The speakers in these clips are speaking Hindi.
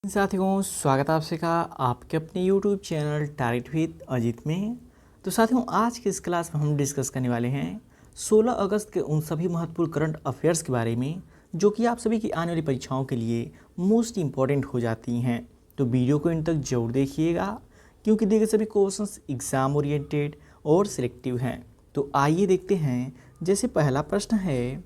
साथियों, स्वागत है आपसे का आपके अपने YouTube channel target with Ajit में। तो साथियों, आज के इस क्लास में हम डिस्कस करने वाले हैं 16 अगस्त के उन सभी महत्वपूर्ण करंट अफेयर्स के बारे में जो कि आप सभी की आने वाली परीक्षाओं के लिए मोस्ट इम्पॉर्टेंट हो जाती हैं। तो वीडियो को इन तक जरूर देखिएगा क्योंकि देखिए सभी क्वेश्चंस एग्जाम ओरिएंटेड और सिलेक्टिव हैं। तो आइए देखते हैं। जैसे पहला प्रश्न है,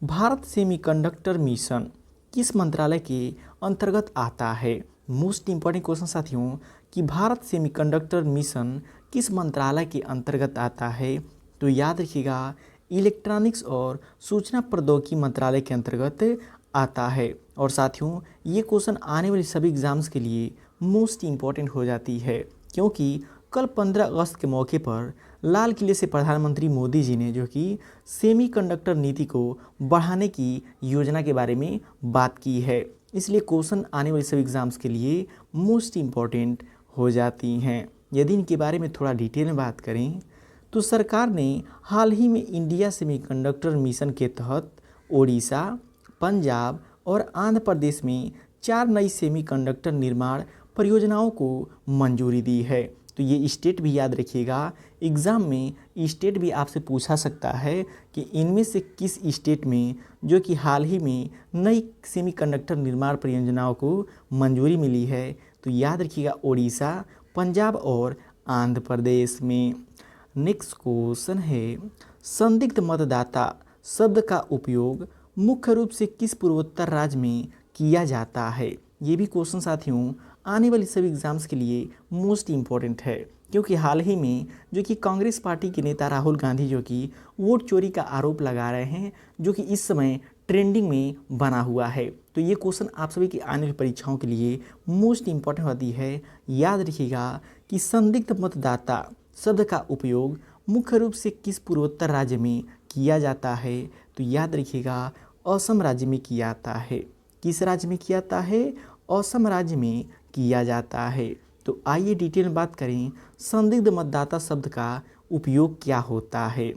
भारत सेमीकंडक्टर मिशन किस मंत्रालय के अंतर्गत आता है? मोस्ट इंपॉर्टेंट क्वेश्चन साथियों कि भारत सेमीकंडक्टर मिशन किस मंत्रालय के अंतर्गत आता है? तो याद रखिएगा, इलेक्ट्रॉनिक्स और सूचना प्रौद्योगिकी मंत्रालय के अंतर्गत आता है। और साथियों, ये क्वेश्चन आने वाले सभी एग्जाम्स के लिए मोस्ट इम्पॉर्टेंट हो जाती है क्योंकि कल 15 अगस्त के मौके पर लाल किले से प्रधानमंत्री मोदी जी ने जो कि सेमीकंडक्टर नीति को बढ़ाने की योजना के बारे में बात की है। इसलिए क्वेश्चन आने वाले सभी एग्जाम्स के लिए मोस्ट इम्पॉर्टेंट हो जाती हैं। यदि इनके बारे में थोड़ा डिटेल में बात करें तो सरकार ने हाल ही में इंडिया सेमीकंडक्टर मिशन के तहत ओडिशा, पंजाब और आंध्र प्रदेश में 4 नई सेमीकंडक्टर निर्माण परियोजनाओं को मंजूरी दी है। तो ये स्टेट भी याद रखिएगा, एग्ज़ाम में स्टेट भी आपसे पूछा सकता है कि इनमें से किस स्टेट में जो कि हाल ही में नई सेमीकंडक्टर निर्माण परियोजनाओं को मंजूरी मिली है। तो याद रखिएगा, ओडिशा, पंजाब और आंध्र प्रदेश में। नेक्स्ट क्वेश्चन है, संदिग्ध मतदाता शब्द का उपयोग मुख्य रूप से किस पूर्वोत्तर राज्य में किया जाता है? ये भी क्वेश्चन साथियों आने वाली सभी एग्जाम्स के लिए मोस्ट इम्पॉर्टेंट है क्योंकि हाल ही में जो कि कांग्रेस पार्टी के नेता राहुल गांधी जो कि वोट चोरी का आरोप लगा रहे हैं, जो कि इस समय ट्रेंडिंग में बना हुआ है। तो ये क्वेश्चन आप सभी की आने वाली परीक्षाओं के लिए मोस्ट इम्पॉर्टेंट होती है। याद रखिएगा कि संदिग्ध मतदाता शब्द का उपयोग मुख्य रूप से किस पूर्वोत्तर राज्य में किया जाता है? तो याद रखिएगा, असम राज्य में किया जाता है। किस राज्य में किया जाता है? असम राज्य में किया जाता है। तो आइए डिटेल में बात करें, संदिग्ध मतदाता शब्द का उपयोग क्या होता है?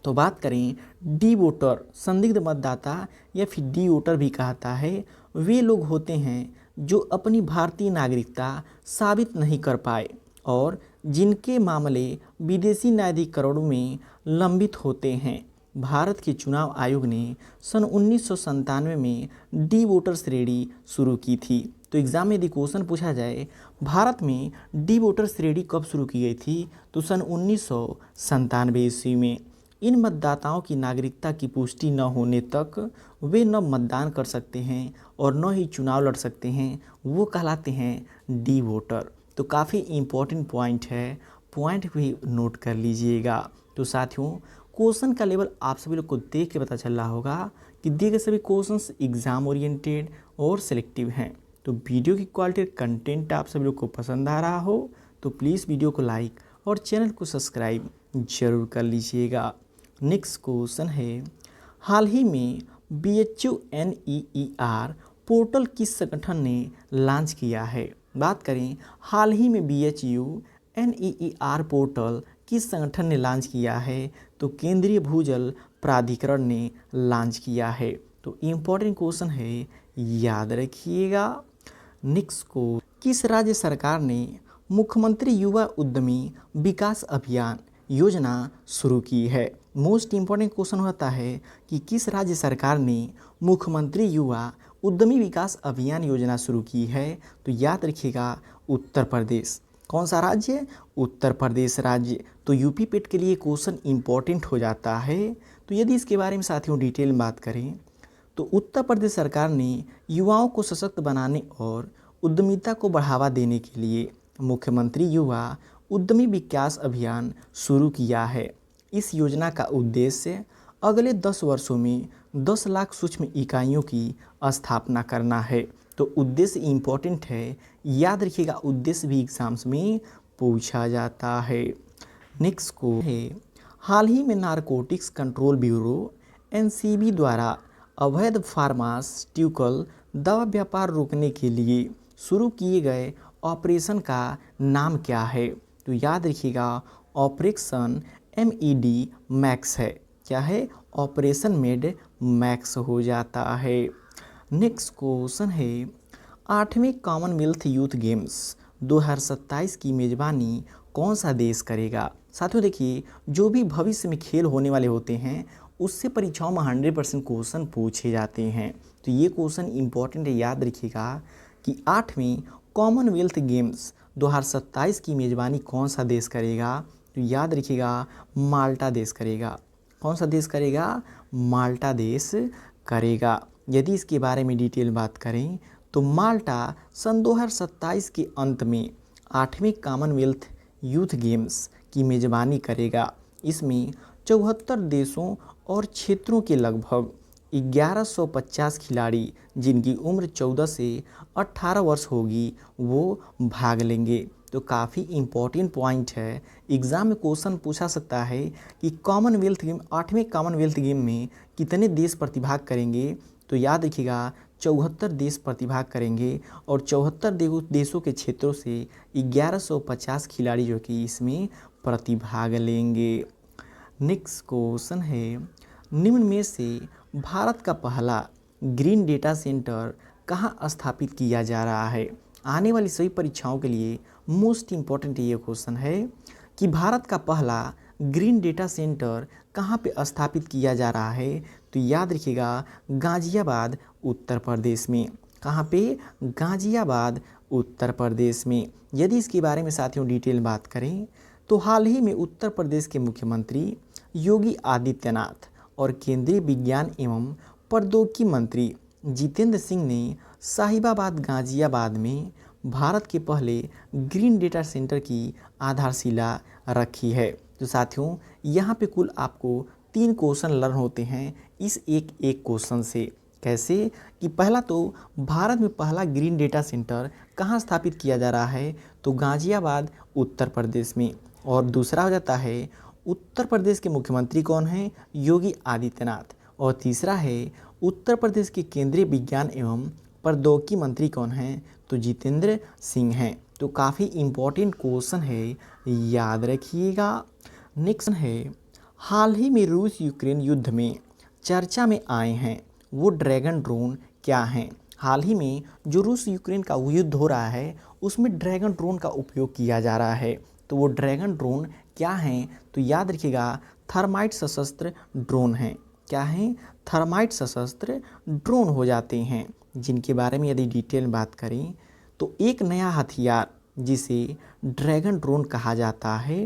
तो बात करें डी वोटर, संदिग्ध मतदाता या फिर डी वोटर भी कहता है, वे लोग होते हैं जो अपनी भारतीय नागरिकता साबित नहीं कर पाए और जिनके मामले विदेशी न्यायाधिकरणों में लंबित होते हैं। भारत के चुनाव आयोग ने सन 1997 में डी वोटर श्रेणी शुरू की थी। तो एग्जाम में यदि क्वेश्चन पूछा जाए भारत में डी वोटर श्रेणी कब शुरू की गई थी, तो सन 1997 ईस्वी में। इन मतदाताओं की नागरिकता की पुष्टि न होने तक वे न मतदान कर सकते हैं और न ही चुनाव लड़ सकते हैं, वो कहलाते हैं डी वोटर। तो काफ़ी इम्पोर्टेंट पॉइंट है, पॉइंट भी नोट कर लीजिएगा। तो साथियों, क्वेश्चन का लेवल आप सभी लोग को देख के पता चल रहा होगा कि दिए गए सभी क्वेश्चंस एग्जाम ओरिएंटेड और सिलेक्टिव हैं। तो वीडियो की क्वालिटी कंटेंट आप सभी लोग को पसंद आ रहा हो तो प्लीज़ वीडियो को लाइक और चैनल को सब्सक्राइब जरूर कर लीजिएगा। नेक्स्ट क्वेश्चन है, हाल ही में BHUNEER पोर्टल किस संगठन ने लॉन्च किया है? बात करें हाल ही में BHUNEER पोर्टल किस संगठन ने लॉन्च किया है? तो केंद्रीय भूजल प्राधिकरण ने लॉन्च किया है। तो इम्पोर्टेंट क्वेश्चन है, याद रखिएगा। नेक्स्ट को, किस राज्य सरकार ने मुख्यमंत्री युवा उद्यमी विकास अभियान योजना शुरू की है? मोस्ट इम्पोर्टेंट क्वेश्चन होता है कि किस राज्य सरकार ने मुख्यमंत्री युवा उद्यमी विकास अभियान योजना शुरू की है? तो याद रखिएगा, उत्तर प्रदेश। कौन सा राज्य? उत्तर प्रदेश राज्य। तो यूपी पेट के लिए क्वेश्चन इम्पॉर्टेंट हो जाता है। तो यदि इसके बारे में साथियों डिटेल में बात करें तो उत्तर प्रदेश सरकार ने युवाओं को सशक्त बनाने और उद्यमिता को बढ़ावा देने के लिए मुख्यमंत्री युवा उद्यमी विकास अभियान शुरू किया है। इस योजना का उद्देश्य अगले 10 वर्षों में 10 लाख सूक्ष्म इकाइयों की स्थापना करना है। तो उद्देश्य इम्पोर्टेंट है, याद रखिएगा, उद्देश्य भी एग्जाम्स में पूछा जाता है। नेक्स्ट को है, हाल ही में नारकोटिक्स कंट्रोल ब्यूरो NCB द्वारा अवैध फार्मास्यूटिकल दवा व्यापार रोकने के लिए शुरू किए गए ऑपरेशन का नाम क्या है? तो याद रखिएगा, ऑपरेशन MED मैक्स है। क्या है? ऑपरेशन मेड मैक्स हो जाता है। नेक्स्ट क्वेश्चन है, 8वें कॉमनवेल्थ यूथ गेम्स 2027 की मेज़बानी कौन सा देश करेगा। साथियों देखिए, जो भी भविष्य में खेल होने वाले होते हैं उससे परीक्षाओं में 100% क्वेश्चन पूछे जाते हैं। तो ये क्वेश्चन इंपॉर्टेंट है, याद रखिएगा कि 8वीं कॉमनवेल्थ गेम्स 2027 की मेज़बानी कौन सा देश करेगा। तो याद रखिएगा, माल्टा देश करेगा। कौन सा देश करेगा? माल्टा देश करेगा। यदि इसके बारे में डिटेल बात करें तो माल्टा सन 2027 के अंत में 8वें कॉमनवेल्थ यूथ गेम्स की मेज़बानी करेगा। इसमें 74 देशों और क्षेत्रों के लगभग 1150 खिलाड़ी जिनकी उम्र 14 से 18 वर्ष होगी वो भाग लेंगे। तो काफ़ी इम्पोर्टेंट पॉइंट है, एग्ज़ाम में क्वेश्चन पूछा सकता है कि कॉमनवेल्थ गेम 8वें कॉमनवेल्थ गेम में कितने देश प्रतिभाग करेंगे। तो याद रखिएगा 74 देश प्रतिभाग करेंगे और 74 देशों के क्षेत्रों से 1150 खिलाड़ी जो कि इसमें प्रतिभाग लेंगे। नेक्स्ट क्वेश्चन है, निम्न में से भारत का पहला ग्रीन डेटा सेंटर कहाँ स्थापित किया जा रहा है। आने वाली सभी परीक्षाओं के लिए मोस्ट इम्पॉर्टेंट ये क्वेश्चन है कि भारत का पहला ग्रीन डेटा सेंटर कहाँ पे स्थापित किया जा रहा है। तो याद रखिएगा, गाज़ियाबाद उत्तर प्रदेश में। कहाँ पे? गाज़ियाबाद उत्तर प्रदेश में। यदि इसके बारे में साथियों डिटेल बात करें तो हाल ही में उत्तर प्रदेश के मुख्यमंत्री योगी आदित्यनाथ और केंद्रीय विज्ञान एवं प्रौद्योगिकी मंत्री जितेंद्र सिंह ने साहिबाबाद गाज़ियाबाद में भारत के पहले ग्रीन डेटा सेंटर की आधारशिला रखी है। तो साथियों यहाँ पे कुल आपको 3 क्वेश्चन लर्न होते हैं इस एक क्वेश्चन से। कैसे कि पहला तो भारत में पहला ग्रीन डेटा सेंटर कहाँ स्थापित किया जा रहा है, तो गाज़ियाबाद उत्तर प्रदेश में। और दूसरा हो जाता है उत्तर प्रदेश के मुख्यमंत्री कौन हैं, योगी आदित्यनाथ। और तीसरा है उत्तर प्रदेश के केंद्रीय विज्ञान एवं प्रौद्योगिकी मंत्री कौन हैं, तो जितेंद्र सिंह हैं। तो काफ़ी इम्पोर्टेंट क्वेश्चन है, याद रखिएगा। नेक्स्ट है, हाल ही में रूस यूक्रेन युद्ध में चर्चा में आए हैं वो ड्रैगन ड्रोन क्या हैं। हाल ही में जो रूस यूक्रेन का युद्ध हो रहा है उसमें ड्रैगन ड्रोन का उपयोग किया जा रहा है। तो वो ड्रैगन ड्रोन क्या हैं, तो याद रखिएगा थर्माइट सशस्त्र ड्रोन हैं। क्या हैं? थर्माइट सशस्त्र ड्रोन हो जाते हैं, जिनके बारे में यदि डिटेल बात करें तो एक नया हथियार जिसे ड्रैगन ड्रोन कहा जाता है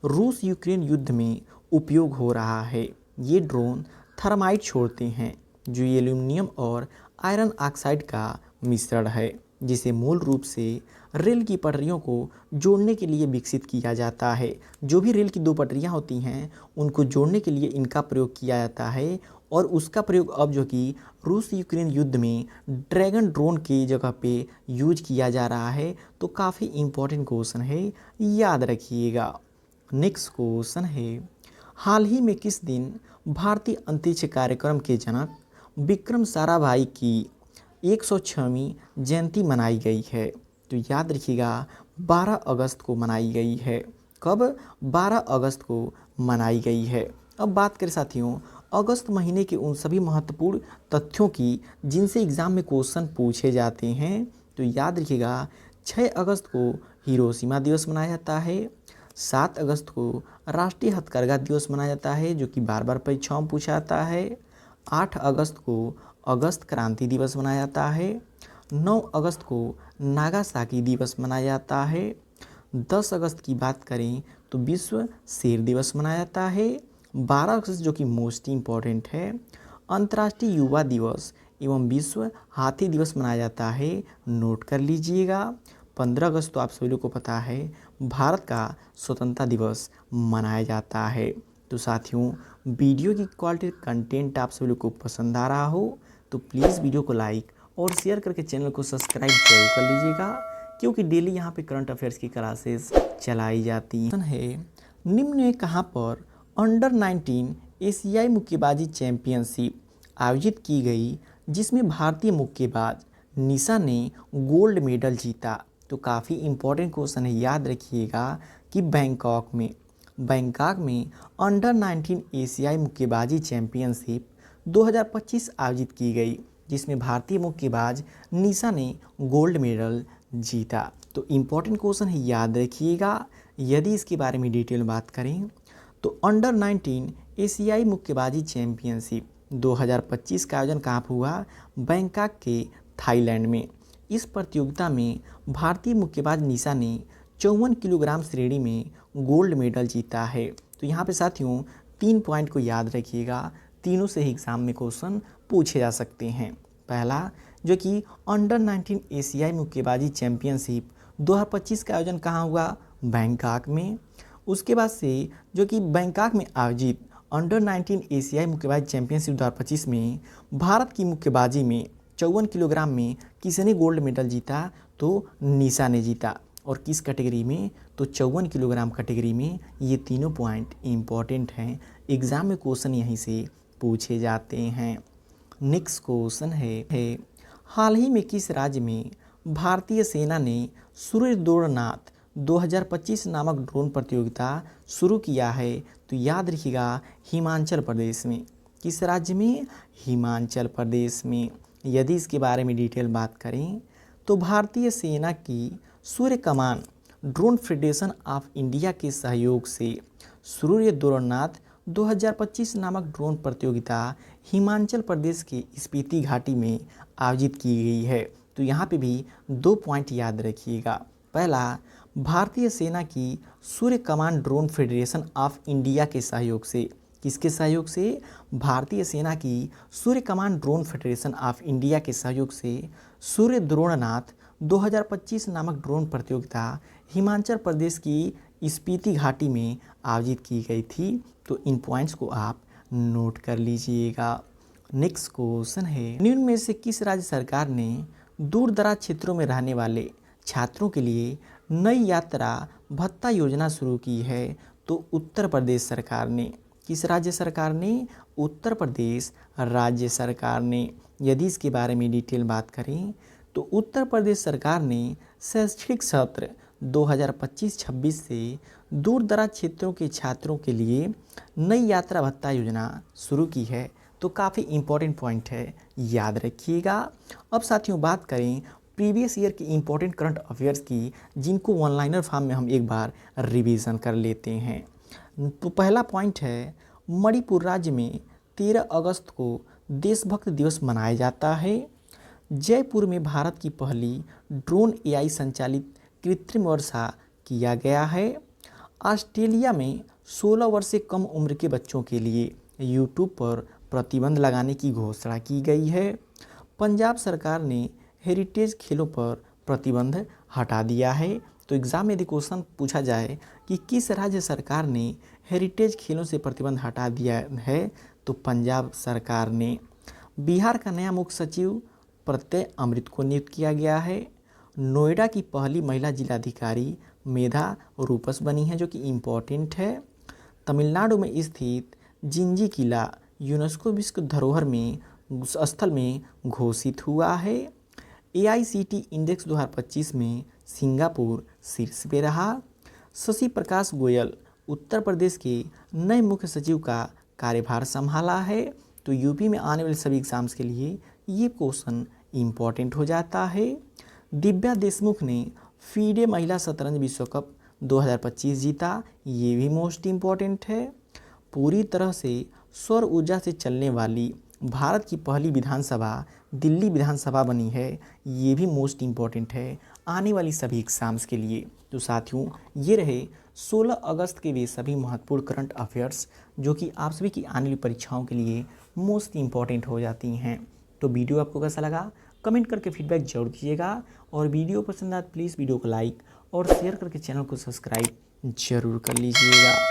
रूस यूक्रेन युद्ध में उपयोग हो रहा है। ये ड्रोन थर्माइट छोड़ते हैं जो एल्यूमिनियम और आयरन ऑक्साइड का मिश्रण है, जिसे मूल रूप से रेल की पटरियों को जोड़ने के लिए विकसित किया जाता है। जो भी रेल की 2 पटरियां होती हैं उनको जोड़ने के लिए इनका प्रयोग किया जाता है और उसका प्रयोग अब जो कि रूस यूक्रेन युद्ध में ड्रैगन ड्रोन की जगह पे यूज किया जा रहा है। तो काफ़ी इम्पोर्टेंट क्वेश्चन है, याद रखिएगा। नेक्स्ट क्वेश्चन है, हाल ही में किस दिन भारतीय अंतरिक्ष कार्यक्रम के जनक विक्रम साराभाई की 106वीं जयंती मनाई गई है। तो याद रखिएगा 12 अगस्त को मनाई गई है। कब? 12 अगस्त को मनाई गई है। अब बात करें साथियों अगस्त महीने के उन सभी महत्वपूर्ण तथ्यों की जिनसे एग्ज़ाम में क्वेश्चन पूछे जाते हैं। तो याद रखिएगा 6 अगस्त को हिरोशिमा दिवस मनाया जाता है। 7 अगस्त को राष्ट्रीय हथकरघा दिवस मनाया जाता है जो कि बार बार परीक्षाओं में पूछा जाता है। 8 अगस्त को अगस्त क्रांति दिवस मनाया जाता है। 9 अगस्त को नागासाकी दिवस मनाया जाता है। 10 अगस्त की बात करें तो विश्व शेर दिवस मनाया जाता है। 12 अगस्त जो कि मोस्ट इम्पॉर्टेंट है, अंतर्राष्ट्रीय युवा दिवस एवं विश्व हाथी दिवस मनाया जाता है, नोट कर लीजिएगा। 15 अगस्त तो आप सभी लोग को पता है भारत का स्वतंत्रता दिवस मनाया जाता है। तो साथियों वीडियो की क्वालिटी कंटेंट आप सभी लोग को पसंद आ रहा हो तो प्लीज़ वीडियो को लाइक और शेयर करके चैनल को सब्सक्राइब जरूर कर लीजिएगा, क्योंकि डेली यहाँ पे करंट अफेयर्स की क्लासेस चलाई जाती हैं। निम्न में कहाँ पर अंडर 19 एशियाई मुक्केबाजी चैंपियनशिप आयोजित की गई जिसमें भारतीय मुक्केबाज निशा ने गोल्ड मेडल जीता। तो काफ़ी इम्पोर्टेंट क्वेश्चन है, याद रखिएगा कि बैंकॉक में अंडर 19 एशियाई मुक्केबाजी चैंपियनशिप 2025 आयोजित की गई। जिसमें भारतीय मुक्केबाज निशा ने गोल्ड मेडल जीता। तो इम्पोर्टेंट क्वेश्चन है, याद रखिएगा। यदि इसके बारे में डिटेल में बात करें तो अंडर 19 एशियाई मुक्केबाजी चैंपियनशिप 2025 का आयोजन कहाँ पर हुआ? बैंकॉक के थाईलैंड में। इस प्रतियोगिता में भारतीय मुक्केबाज निशा ने 54 किलोग्राम श्रेणी में गोल्ड मेडल जीता है। तो यहाँ पे साथियों 3 पॉइंट को याद रखिएगा, तीनों से ही एग्जाम में क्वेश्चन पूछे जा सकते हैं। पहला जो कि अंडर 19 एशियाई मुक्केबाजी चैंपियनशिप 2025 का आयोजन कहाँ हुआ? बैंकॉक में। उसके बाद से जो कि बैंकॉक में आयोजित अंडर 19 एशियाई मुक्केबाजी चैंपियनशिप 2025 में भारत की मुक्केबाजी में 54 किलोग्राम में किसने गोल्ड मेडल जीता? तो निशा ने जीता। और किस कैटेगरी में? तो 54 किलोग्राम कैटेगरी में। ये तीनों पॉइंट इम्पॉर्टेंट हैं, एग्जाम में क्वेश्चन यहीं से पूछे जाते हैं। नेक्स्ट क्वेश्चन है हाल ही में किस राज्य में भारतीय सेना ने सूर्य दौड़नाथ 2025 नामक ड्रोन प्रतियोगिता शुरू किया है? तो याद रखिएगा, हिमाचल प्रदेश में। किस राज्य में? हिमाचल प्रदेश में। यदि इसके बारे में डिटेल बात करें तो भारतीय सेना की सूर्य कमान ड्रोन फेडरेशन ऑफ इंडिया के सहयोग से सूर्य दौड़नाथ 2025 नामक ड्रोन प्रतियोगिता हिमाचल प्रदेश के स्पीति घाटी में आयोजित की गई है। तो यहाँ पे भी 2 पॉइंट याद रखिएगा। पहला, भारतीय सेना की सूर्य कमान ड्रोन फेडरेशन ऑफ इंडिया के सहयोग से। किसके सहयोग से? भारतीय सेना की सूर्य कमान ड्रोन फेडरेशन ऑफ इंडिया के सहयोग से सूर्य द्रोणनाथ 2025 नामक ड्रोन प्रतियोगिता हिमाचल प्रदेश की स्पीति घाटी में आयोजित की गई थी। तो इन पॉइंट्स को आप नोट कर लीजिएगा। नेक्स्ट क्वेश्चन है निम्न में से किस राज्य सरकार ने दूर दराज क्षेत्रों में रहने वाले छात्रों के लिए नई यात्रा भत्ता योजना शुरू की है? तो उत्तर प्रदेश सरकार ने। किस राज्य सरकार ने? उत्तर प्रदेश राज्य सरकार ने। यदि इसके बारे में डिटेल बात करें तो उत्तर प्रदेश सरकार ने शैक्षणिक सत्र 2025-26 से दूर दराज क्षेत्रों के छात्रों के लिए नई यात्रा भत्ता योजना शुरू की है। तो काफ़ी इम्पोर्टेंट पॉइंट है, याद रखिएगा। अब साथियों बात करें प्रीवियस ईयर की इम्पोर्टेंट करंट अफेयर्स की, जिनको वन लाइनर फॉर्म में हम एक बार रिवीजन कर लेते हैं। तो पहला पॉइंट है मणिपुर राज्य में 13 अगस्त को देशभक्त दिवस मनाया जाता है। जयपुर में भारत की पहली ड्रोन एआई संचालित कृत्रिम वर्षा किया गया है। ऑस्ट्रेलिया में 16 वर्ष से कम उम्र के बच्चों के लिए यूट्यूब पर प्रतिबंध लगाने की घोषणा की गई है। पंजाब सरकार ने हेरिटेज खेलों पर प्रतिबंध हटा दिया है। तो एग्ज़ाम में यदि क्वेश्चन पूछा जाए कि किस राज्य सरकार ने हेरिटेज खेलों से प्रतिबंध हटा दिया है, तो पंजाब सरकार ने। बिहार का नया मुख्य सचिव प्रत्यय अमृत को नियुक्त किया गया है। नोएडा की पहली महिला जिलाधिकारी मेधा रूपस बनी है, जो कि इम्पोर्टेंट है। तमिलनाडु में स्थित जिंजी किला यूनेस्को विश्व धरोहर में स्थल में घोषित हुआ है। AICT इंडेक्स 2025 में सिंगापुर शीर्ष पे रहा। शशि प्रकाश गोयल उत्तर प्रदेश के नए मुख्य सचिव का कार्यभार संभाला है। तो यूपी में आने वाले सभी एग्जाम्स के लिए ये क्वेश्चन इम्पॉर्टेंट हो जाता है। दिव्या देशमुख ने फीडे महिला शतरंज विश्व कप 2025 जीता, ये भी मोस्ट इम्पॉर्टेंट है। पूरी तरह से सौर ऊर्जा से चलने वाली भारत की पहली विधानसभा दिल्ली विधानसभा बनी है, ये भी मोस्ट इम्पॉर्टेंट है आने वाली सभी एग्ज़ाम्स के लिए। तो साथियों ये रहे 16 अगस्त के वे सभी महत्वपूर्ण करंट अफेयर्स जो कि आप सभी की आने वाली परीक्षाओं के लिए मोस्ट इम्पॉर्टेंट हो जाती हैं। तो वीडियो आपको कैसा लगा कमेंट करके फीडबैक जरूर कीजिएगा, और वीडियो पसंद आए प्लीज़ वीडियो को लाइक और शेयर करके चैनल को सब्सक्राइब जरूर कर लीजिएगा।